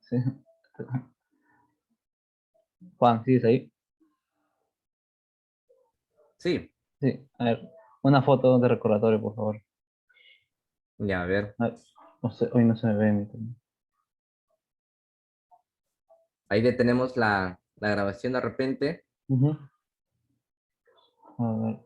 S1: Sí. Juan, ¿sigues ahí?
S2: Sí,
S1: Sí. A ver, una foto de recordatorio, por favor.
S2: ya a ver.
S1: A ver, no sé, hoy no se me ve mi teléfono.
S2: Ahí detenemos la grabación de repente.
S1: Ujú. A ver.